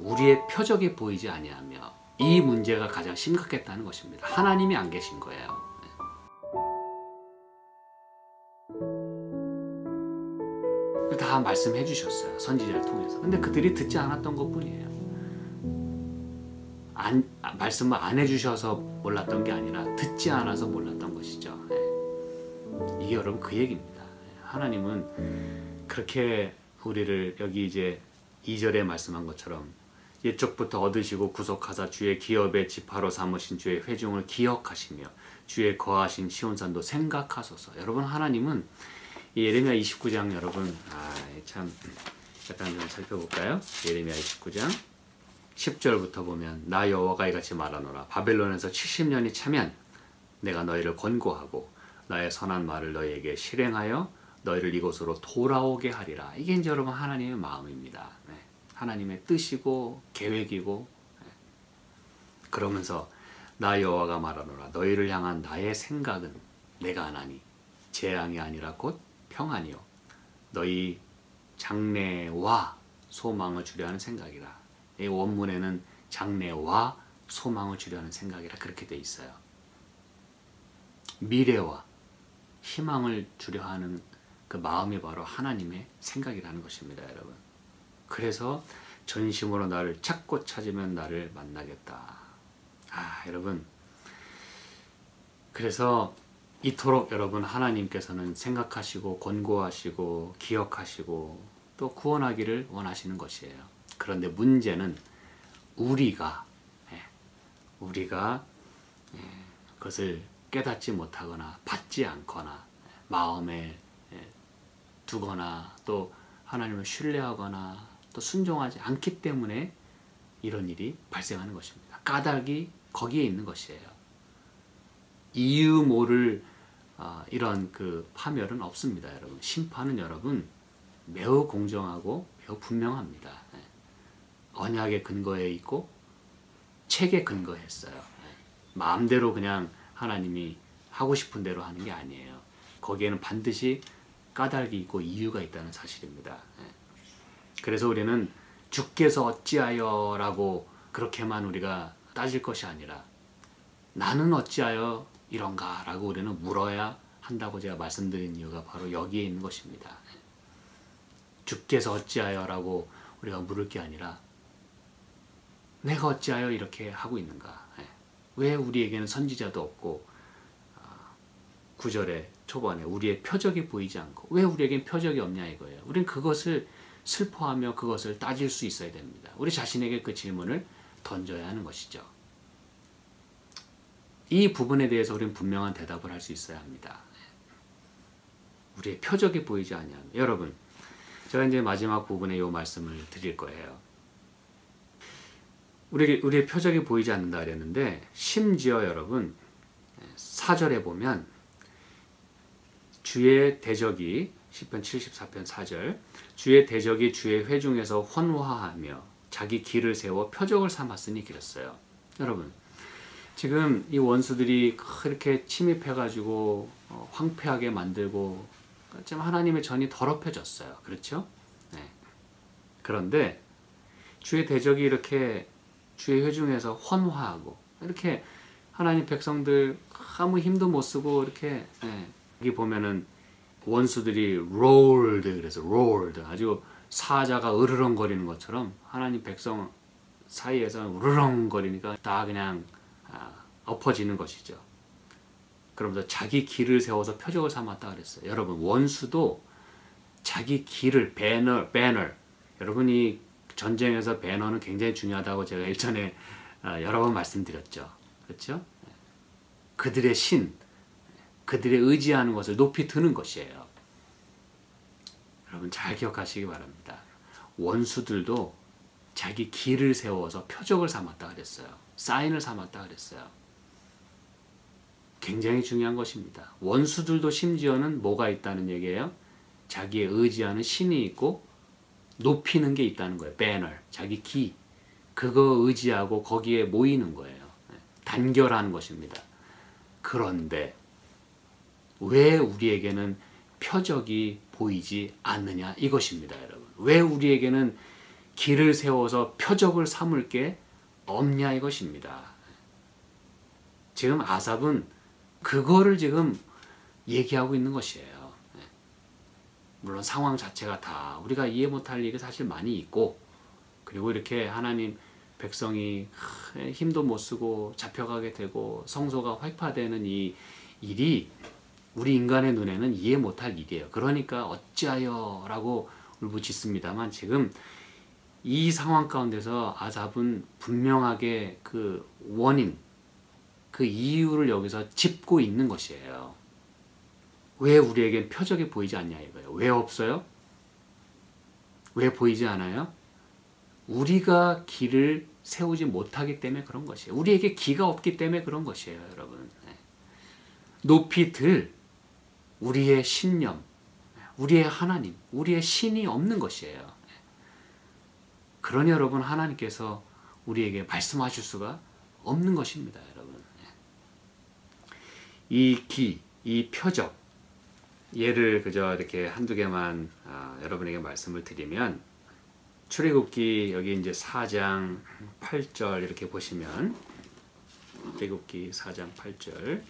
우리의 표적이 보이지 아니하며 이 문제가 가장 심각했다는 것입니다. 하나님이 안 계신 거예요. 다 말씀해 주셨어요. 선지자를 통해서. 근데 그들이 듣지 않았던 것 뿐이에요. 말씀을 안 해주셔서 몰랐던 게 아니라 듣지 않아서 몰랐던 것이죠. 이게 여러분 그 얘기입니다. 하나님은 그렇게 우리를 여기 이제 2절에 말씀한 것처럼 옛적부터 얻으시고 구속하사 주의 기업의 지파로 삼으신 주의 회중을 기억하시며 주의 거하신 시온산도 생각하소서. 여러분 하나님은 이 예레미야 29장 여러분 참 약간 좀 살펴볼까요? 예레미야 29장 10절부터 보면 나 여호와가 이같이 말하노라 바벨론에서 70년이 차면 내가 너희를 권고하고 나의 선한 말을 너희에게 실행하여 너희를 이곳으로 돌아오게 하리라. 이게 이제 여러분 하나님의 마음입니다. 하나님의 뜻이고 계획이고 그러면서 나 여호와가 말하노라 너희를 향한 나의 생각은 내가 하나니 재앙이 아니라 곧 평안이요 너희 장래와 소망을 주려 하는 생각이라. 이 원문에는 장래와 소망을 주려 하는 생각이라 그렇게 돼 있어요. 미래와 희망을 주려 하는 그 마음이 바로 하나님의 생각이라는 것입니다, 여러분. 그래서 전심으로 나를 찾고 찾으면 나를 만나겠다. 여러분. 그래서 이토록 여러분 하나님께서는 생각하시고 권고하시고 기억하시고 또 구원하기를 원하시는 것이에요. 그런데 문제는 우리가 그것을 깨닫지 못하거나 받지 않거나 마음에 두거나 또 하나님을 신뢰하거나 또 순종하지 않기 때문에 이런 일이 발생하는 것입니다. 까닭이 거기에 있는 것이에요. 이유 모를 이런 그 파멸은 없습니다, 여러분. 심판은 여러분 매우 공정하고 매우 분명합니다. 언약의 근거에 있고 책에 근거했어요. 마음대로 그냥 하나님이 하고 싶은 대로 하는 게 아니에요. 거기에는 반드시 까닭이 있고 이유가 있다는 사실입니다. 그래서 우리는 주께서 어찌하여 라고 그렇게만 우리가 따질 것이 아니라 나는 어찌하여 이런가 라고 우리는 물어야 한다고 제가 말씀드린 이유가 바로 여기에 있는 것입니다. 주께서 어찌하여 라고 우리가 물을 게 아니라 내가 어찌하여 이렇게 하고 있는가. 왜 우리에게는 선지자도 없고 9절의 초반에 우리의 표적이 보이지 않고 왜 우리에겐 표적이 없냐 이거예요. 우리는 그것을 슬퍼하며 그것을 따질 수 있어야 됩니다. 우리 자신에게 그 질문을 던져야 하는 것이죠. 이 부분에 대해서 우리는 분명한 대답을 할 수 있어야 합니다. 우리의 표적이 보이지 아니하면 여러분 제가 이제 마지막 부분에 이 말씀을 드릴 거예요. 우리의 표적이 보이지 않는다 그랬는데 심지어 여러분 4절에 보면 주의 대적이 시편 74편 4절 주의 대적이 주의 회중에서 헌화하며 자기 길을 세워 표적을 삼았으니 그랬어요. 여러분 지금 이 원수들이 그렇게 침입해가지고 황폐하게 만들고 좀 하나님의 전이 더럽혀졌어요. 그렇죠? 그런데 주의 대적이 이렇게 주의 회중에서 헌화하고 이렇게 하나님 백성들 아무 힘도 못 쓰고 이렇게 여기 보면은 원수들이 rolled 그래서 rolled 아주 사자가 으르렁거리는 것처럼 하나님 백성 사이에서 으르렁거리니까 다 그냥 엎어지는 것이죠. 그러면서 자기 길을 세워서 표적을 삼았다 그랬어요. 여러분 원수도 자기 길을 배너 여러분이 전쟁에서 배너는 굉장히 중요하다고 제가 일전에 여러 번 말씀드렸죠. 그렇죠? 그들의 신, 그들의 의지하는 것을 높이 드는 것이에요. 여러분 잘 기억하시기 바랍니다. 원수들도 자기 길을 세워서 표적을 삼았다 그랬어요. 사인을 삼았다 그랬어요. 굉장히 중요한 것입니다. 원수들도 심지어는 뭐가 있다는 얘기예요? 자기의 의지하는 신이 있고 높이는 게 있다는 거예요. 배너, 자기 기. 그거 의지하고 거기에 모이는 거예요. 단결하는 것입니다. 그런데 왜 우리에게는 표적이 보이지 않느냐 이것입니다, 여러분. 왜 우리에게는 길을 세워서 표적을 삼을 게 없냐 이것입니다. 지금 아삽은 그거를 지금 얘기하고 있는 것이에요. 물론 상황 자체가 다 우리가 이해 못할 일이 사실 많이 있고, 그리고 이렇게 하나님 백성이 힘도 못 쓰고 잡혀가게 되고 성소가 훼파되는 이 일이 우리 인간의 눈에는 이해 못할 일이에요. 그러니까 어찌하여 라고 울부짖습니다만, 지금 이 상황 가운데서 아삽은 분명하게 그 원인, 그 이유를 여기서 짚고 있는 것이에요. 왜 우리에겐 표적이 보이지 않냐 이거예요. 왜 없어요? 왜 보이지 않아요? 우리가 길을 세우지 못하기 때문에 그런 것이에요. 우리에게 기가 없기 때문에 그런 것이에요, 여러분. 높이 들 우리의 신념, 우리의 하나님, 우리의 신이 없는 것이에요. 그러니 여러분, 하나님께서 우리에게 말씀하실 수가 없는 것입니다, 여러분. 이 기, 이 표적, 예를 그저 이렇게 한두 개만 여러분에게 말씀을 드리면, 출애굽기 여기 이제 4장 8절 이렇게 보시면, 출애굽기 4장 8절,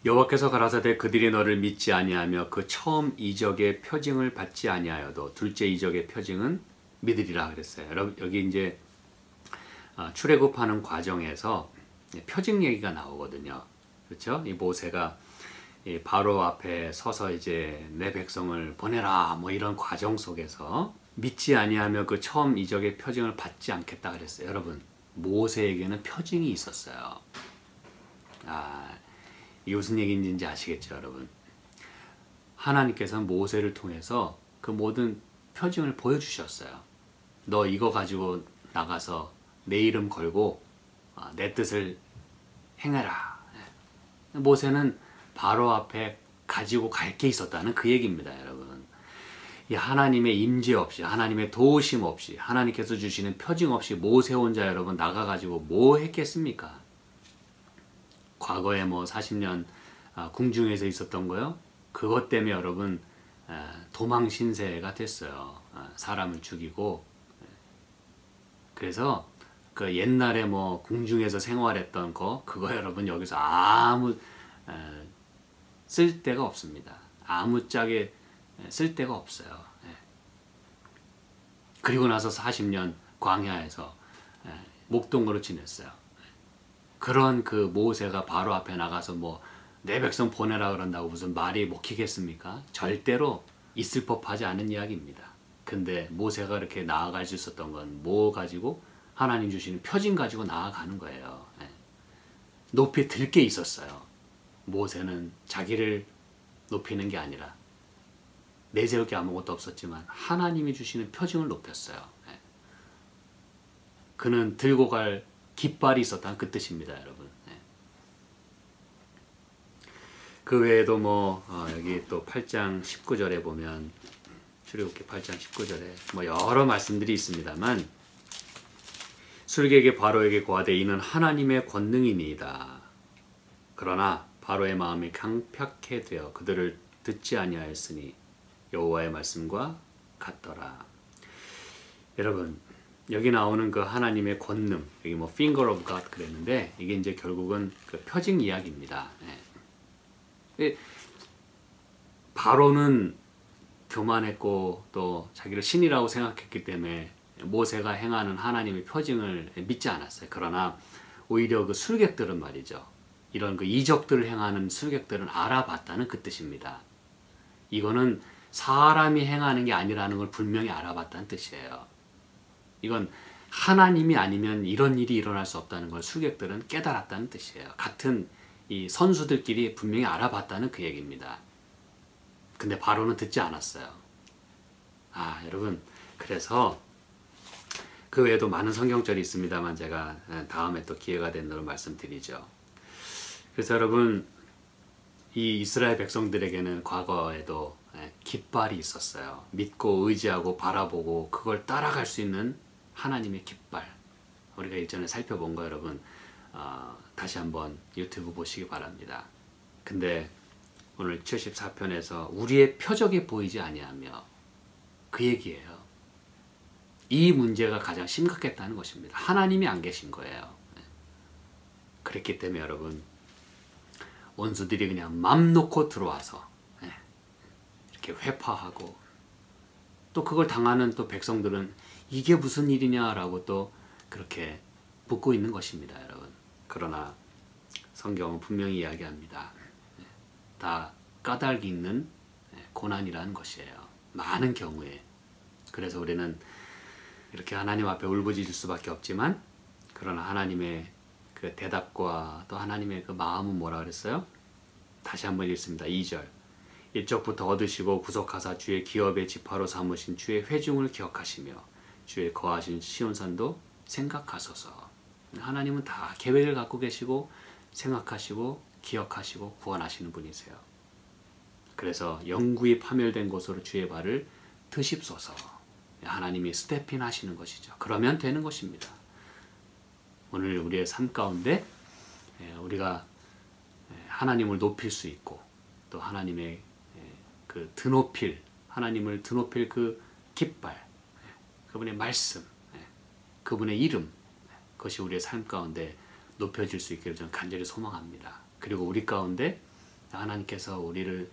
여호와께서 가라사대 그들이 너를 믿지 아니하며 그 처음 이적의 표징을 받지 아니하여도 둘째 이적의 표징은 믿으리라 그랬어요. 여러분, 여기 이제 출애굽하는 과정에서 표징 얘기가 나오거든요. 그렇죠? 이 모세가 이 바로 앞에 서서 이제 내 백성을 보내라 뭐 이런 과정 속에서 믿지 아니하며 그 처음 이적의 표징을 받지 않겠다 그랬어요. 여러분, 모세에게는 표징이 있었어요. 이게 무슨 얘기인지 아시겠죠, 여러분? 하나님께서는 모세를 통해서 그 모든 표징을 보여주셨어요. 너 이거 가지고 나가서 내 이름 걸고 내 뜻을 행해라. 모세는 바로 앞에 가지고 갈 게 있었다는 그 얘기입니다, 여러분. 이 하나님의 임재 없이, 하나님의 도우심 없이, 하나님께서 주시는 표징 없이 모세 혼자 여러분 나가가지고 뭐 했겠습니까? 과거에 뭐 40년 궁중에서 있었던 거요? 그것 때문에 여러분 도망 신세가 됐어요. 사람을 죽이고. 그래서 그 옛날에 뭐 궁중에서 생활했던 그거 여러분 여기서 아무 쓸 데가 없습니다. 아무짝에 쓸 데가 없어요. 그리고 나서 40년 광야에서 목동으로 지냈어요. 그런 그 모세가 바로 앞에 나가서 뭐 내 백성 보내라 그런다고 무슨 말이 먹히겠습니까? 절대로 있을 법하지 않은 이야기입니다. 근데 모세가 이렇게 나아갈 수 있었던 건 뭐 가지고? 하나님 주시는 표징 가지고 나아가는 거예요. 높이 들 게 있었어요. 모세는 자기를 높이는 게 아니라 내세울 게 아무것도 없었지만 하나님이 주시는 표징을 높였어요. 그는 들고 갈 깃발이 있었다는 그 뜻입니다, 여러분. 그 외에도 뭐 여기 또 8장 19절에 보면, 출애굽기 8장 19절에 뭐 여러 말씀들이 있습니다만, 술객의 바로에게 고하되 이는 하나님의 권능이니이다. 그러나 바로의 마음이 강팍해 되어 그들을 듣지 아니하였으니 여호와의 말씀과 같더라. 여러분, 여기 나오는 그 하나님의 권능, 여기 뭐 finger of God 그랬는데 이게 이제 결국은 그 표징 이야기입니다. 바로는 교만했고 또 자기를 신이라고 생각했기 때문에 모세가 행하는 하나님의 표징을 믿지 않았어요. 그러나 오히려 그 술객들은 말이죠, 이런 그 이적들을 행하는 술객들은 알아봤다는 그 뜻입니다. 이거는 사람이 행하는 게 아니라는 걸 분명히 알아봤다는 뜻이에요. 이건 하나님이 아니면 이런 일이 일어날 수 없다는 걸 술객들은 깨달았다는 뜻이에요. 같은 이 선수들끼리 분명히 알아봤다는 그 얘기입니다. 근데 바로는 듣지 않았어요. 여러분, 그래서 그 외에도 많은 성경절이 있습니다만 제가 다음에 또 기회가 된 대로 말씀드리죠. 그래서 여러분, 이 이스라엘 백성들에게는 과거에도 깃발이 있었어요. 믿고 의지하고 바라보고 그걸 따라갈 수 있는 하나님의 깃발. 우리가 일전에 살펴본 거 여러분 다시 한번 유튜브 보시기 바랍니다. 근데 오늘 74편에서 우리의 표적이 보이지 아니하며 그 얘기예요. 이 문제가 가장 심각했다는 것입니다. 하나님이 안 계신 거예요. 그랬기 때문에 여러분, 원수들이 그냥 맘 놓고 들어와서 이렇게 회파하고, 또 그걸 당하는 또 백성들은 이게 무슨 일이냐라고 또 그렇게 묻고 있는 것입니다, 여러분. 그러나 성경은 분명히 이야기합니다. 다 까닭이 있는 고난이라는 것이에요. 많은 경우에. 그래서 우리는 이렇게 하나님 앞에 울부짖을 수밖에 없지만, 그러나 하나님의 그 대답과 또 하나님의 그 마음은 뭐라 그랬어요? 다시 한번 읽습니다. 2절. 이쪽부터 얻으시고 구속하사 주의 기업의 지파로 삼으신 주의 회중을 기억하시며 주의 거하신 시온산도 생각하소서. 하나님은 다 계획을 갖고 계시고 생각하시고 기억하시고 구원하시는 분이세요. 그래서 영구히 파멸된 곳으로 주의 발을 드십소서. 하나님이 스텝인 하시는 것이죠. 그러면 되는 것입니다. 오늘 우리의 삶 가운데 우리가 하나님을 높일 수 있고, 또 하나님의 그 드높일, 하나님을 드높일 그 깃발, 그분의 말씀, 그분의 이름, 그것이 우리의 삶 가운데 높여질 수 있기를 저는 간절히 소망합니다. 그리고 우리 가운데 하나님께서 우리를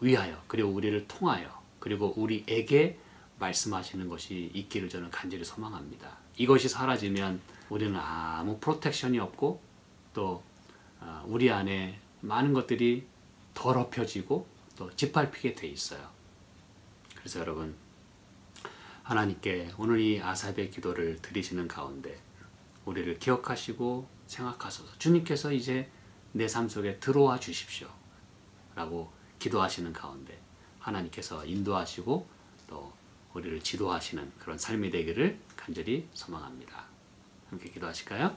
위하여, 그리고 우리를 통하여, 그리고 우리에게 말씀하시는 것이 있기를 저는 간절히 소망합니다. 이것이 사라지면 우리는 아무 프로텍션이 없고, 또 우리 안에 많은 것들이 더럽혀지고 또 짓밟히게 돼 있어요. 그래서 여러분, 하나님께 오늘 이 아삽의 기도를 드리시는 가운데 우리를 기억하시고 생각하소서. 주님께서 이제 내 삶 속에 들어와 주십시오 라고 기도하시는 가운데 하나님께서 인도하시고 또 우리를 지도하시는 그런 삶이 되기를 간절히 소망합니다. 함께 기도하실까요?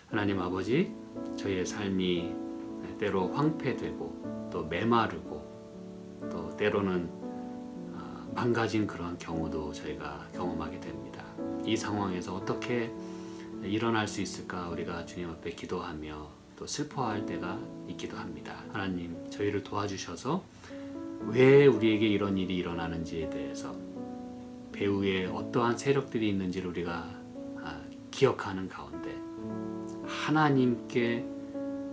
하나님 아버지, 저희의 삶이 때로 황폐되고 또 메마르고 또 때로는 망가진 그런 경우도 저희가 경험하게 됩니다. 이 상황에서 어떻게 일어날 수 있을까 우리가 주님 앞에 기도하며 또 슬퍼할 때가 있기도 합니다. 하나님, 저희를 도와주셔서 왜 우리에게 이런 일이 일어나는지에 대해서, 배후에 어떠한 세력들이 있는지를 우리가 기억하는 가운데 하나님께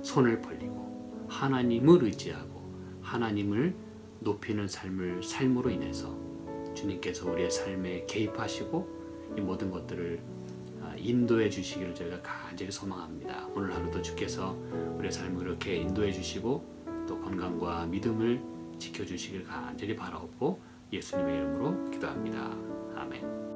손을 벌리고 하나님을 의지하고 하나님을 높이는 삶으로 인해서 주님께서 우리의 삶에 개입하시고 이 모든 것들을 인도해 주시기를 저희가 간절히 소망합니다. 오늘 하루도 주께서 우리의 삶을 그렇게 인도해 주시고 또 건강과 믿음을 지켜주시길 간절히 바라옵고 예수님의 이름으로 기도합니다. 아멘.